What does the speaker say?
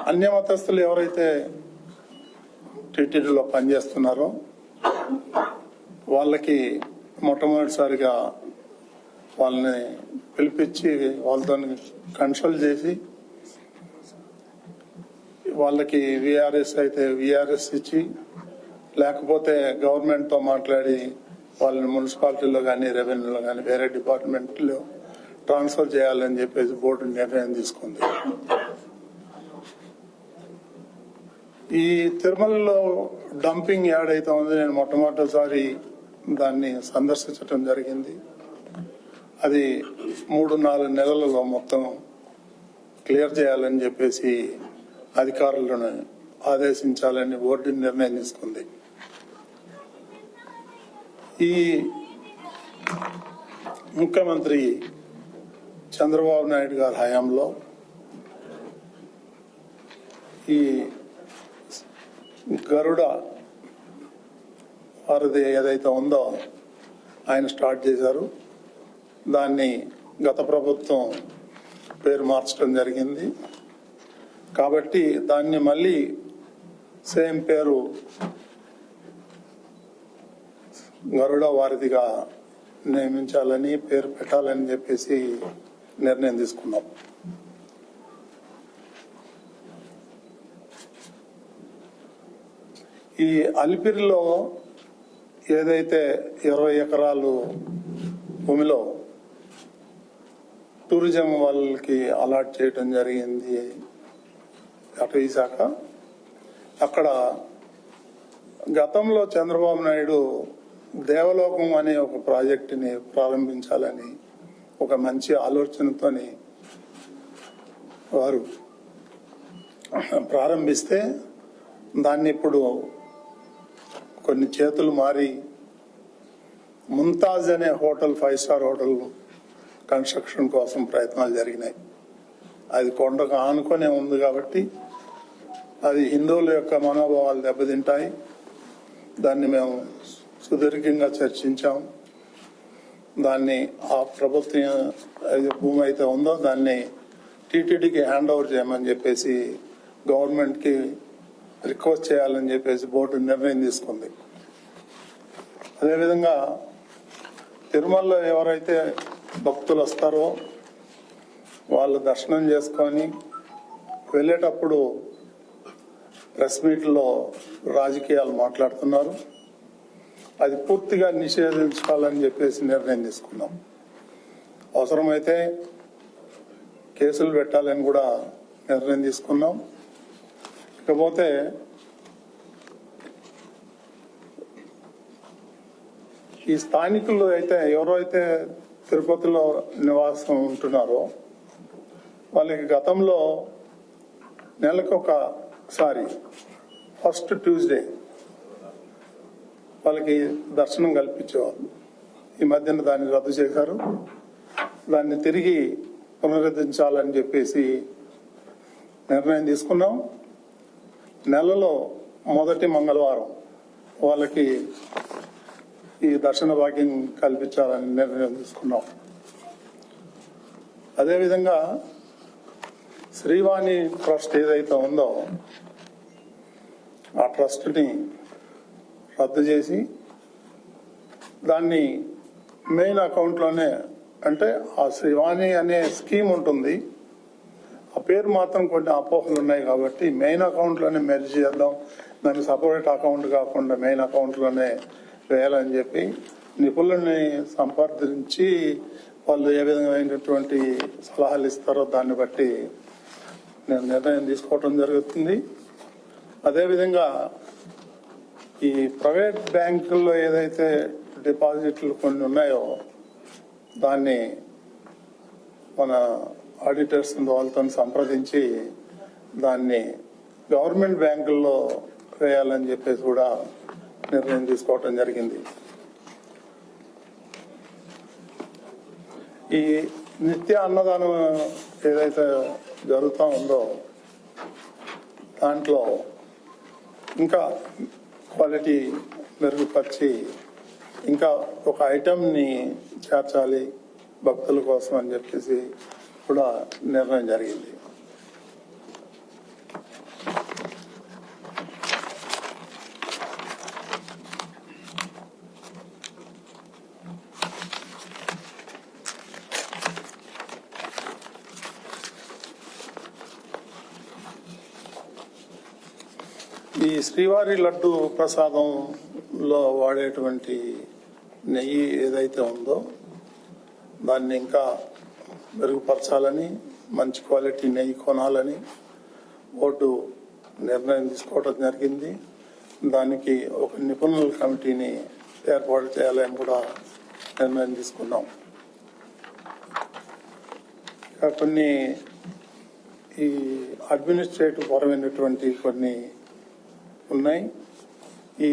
అన్య మతస్థులు ఎవరైతే టీటీడీలో పనిచేస్తున్నారో వాళ్ళకి మొట్టమొదటిసారిగా వాళ్ళని పిలిపించి వాళ్ళతో కన్సల్ట్ చేసి వాళ్ళకి విఆర్ఎస్ అయితే విఆర్ఎస్ ఇచ్చి, లేకపోతే గవర్నమెంట్తో మాట్లాడి వాళ్ళని మున్సిపాలిటీలో కానీ రెవెన్యూలో కానీ వేరే డిపార్ట్మెంట్లో ట్రాన్స్ఫర్ చేయాలని చెప్పేసి బోర్డు నిర్ణయం తీసుకుంది. ఈ తిరుమలలో డంపింగ్ యార్డ్ అయితే ఉంది. నేను మొట్టమొదటిసారి దాన్ని సందర్శించడం జరిగింది. అది 3-4 నెలలలో మొత్తం క్లియర్ చేయాలని చెప్పేసి అధికారులను ఆదేశించాలని బోర్డు నిర్ణయం తీసుకుంది. ఈ ముఖ్యమంత్రి చంద్రబాబు నాయుడు గారి హయాంలో ఈ గరుడ వారిది ఏదైతే ఉందో ఆయన స్టార్ట్ చేశారు. దాన్ని గత ప్రభుత్వం పేరు మార్చడం జరిగింది. కాబట్టి దాన్ని మళ్ళీ సేమ్ పేరు గరుడ వారిదిగా నియమించాలని, పేరు పెట్టాలని చెప్పేసి నిర్ణయం తీసుకున్నాం. ఈ అలిపిరిలో ఏదైతే 20 ఎకరాలు భూమిలో టూరిజం వాళ్ళకి అలాట్ చేయడం జరిగింది అటవీ శాఖ, అక్కడ గతంలో చంద్రబాబు నాయుడు దేవలోకం అనే ఒక ప్రాజెక్టుని ప్రారంభించాలని ఒక మంచి ఆలోచనతోని వారు ప్రారంభిస్తే దాన్ని ఇప్పుడు కొన్ని చేతులు మారి ముంతాజ్ అనే హోటల్ 5 స్టార్ హోటల్ కన్స్ట్రక్షన్ కోసం ప్రయత్నాలు జరిగినాయి. అది కొండకు ఆనుకొనే ఉంది కాబట్టి అది హిందువుల యొక్క మనోభావాలు దెబ్బతింటాయి. దాన్ని మేము సుదీర్ఘంగా చర్చించాం. దాన్ని ఆ ప్రభుత్వం భూమి అయితే ఉందో దాన్ని టీటీడీకి హ్యాండ్ ఓవర్ చేయమని చెప్పేసి గవర్నమెంట్కి రిక్వెస్ట్ చేయాలని చెప్పేసి బోర్డు నిర్ణయం తీసుకుంది. అదేవిధంగా తిరుమలలో ఎవరైతే భక్తులు వస్తారో వాళ్ళు దర్శనం చేసుకొని వెళ్ళేటప్పుడు ప్రెస్ మీట్లో రాజకీయాలు మాట్లాడుతున్నారు. అది పూర్తిగా నిషేధించాలని చెప్పేసి నిర్ణయం తీసుకున్నాం. అవసరమైతే కేసులు పెట్టాలని కూడా నిర్ణయం తీసుకున్నాం. ఇకపోతే ఈ స్థానికులు అయితే ఎవరైతే తిరుపతిలో నివాసం ఉంటున్నారో వాళ్ళకి గతంలో నెలకు ఒకసారి ఫస్ట్ ట్యూస్డే వాళ్ళకి దర్శనం కల్పించేవాళ్ళు. ఈ మధ్యన దాన్ని రద్దు చేశారు. దాన్ని తిరిగి పునరుద్ధరించాలని చెప్పేసి నిర్ణయం తీసుకున్నాం. నెలలో మొదటి మంగళవారం వాళ్ళకి ఈ దర్శన భాగ్యం కల్పించాలని నిర్ణయం తీసుకున్నాం. అదేవిధంగా శ్రీవాణి ట్రస్ట్ ఏదైతే ఉందో ఆ ట్రస్ట్ని రద్దు చేసి దాన్ని మెయిన్ అకౌంట్లోనే, అంటే ఆ శ్రీవాణి అనే స్కీమ్ ఉంటుంది, ఆ పేరు మాత్రం కొన్ని అపోహలు ఉన్నాయి కాబట్టి మెయిన్ అకౌంట్లోనే మెర్జ్ చేద్దాం, దానికి సపరేట్ అకౌంట్ కాకుండా మెయిన్ అకౌంట్లోనే వేయాలని చెప్పి నిపుణుల్ని సంప్రదించి వాళ్ళు ఏ విధమైనటువంటి సలహాలు ఇస్తారో దాన్ని బట్టి నేను నిర్ణయం తీసుకోవటం జరుగుతుంది. అదేవిధంగా ఈ ప్రైవేట్ బ్యాంకుల్లో ఏదైతే డిపాజిట్లు కొన్ని ఉన్నాయో దాన్ని మన ఆడిటర్స్ వాళ్ళతో సంప్రదించి దాన్ని గవర్నమెంట్ బ్యాంకుల్లో వేయాలని చెప్పేసి కూడా నిర్ణయం తీసుకోవటం జరిగింది. ఈ నిత్య అన్నదానం ఏదైతే జరుగుతూ ఉందో దాంట్లో ఇంకా క్వాలిటీ మెరుగుపరిచి ఇంకా ఒక ఐటమ్ని చేర్చాలి భక్తుల కోసం అని చెప్పేసి కూడా నిర్ణయం జరిగింది. ఈ శ్రీవారి లడ్డు ప్రసాదంలో వాడేటువంటి నెయ్యి ఏదైతే ఉందో దాన్ని ఇంకా మెరుగుపరచాలని, మంచి క్వాలిటీ నెయ్యి కొనాలని బోర్డు నిర్ణయం తీసుకోవడం జరిగింది. దానికి ఒక నిపుణుల కమిటీని ఏర్పాటు చేయాలని కూడా నిర్ణయం తీసుకున్నాం. కొన్ని ఈ అడ్మినిస్ట్రేటివ్ పరమైనటువంటి కొన్ని ఉన్నాయి. ఈ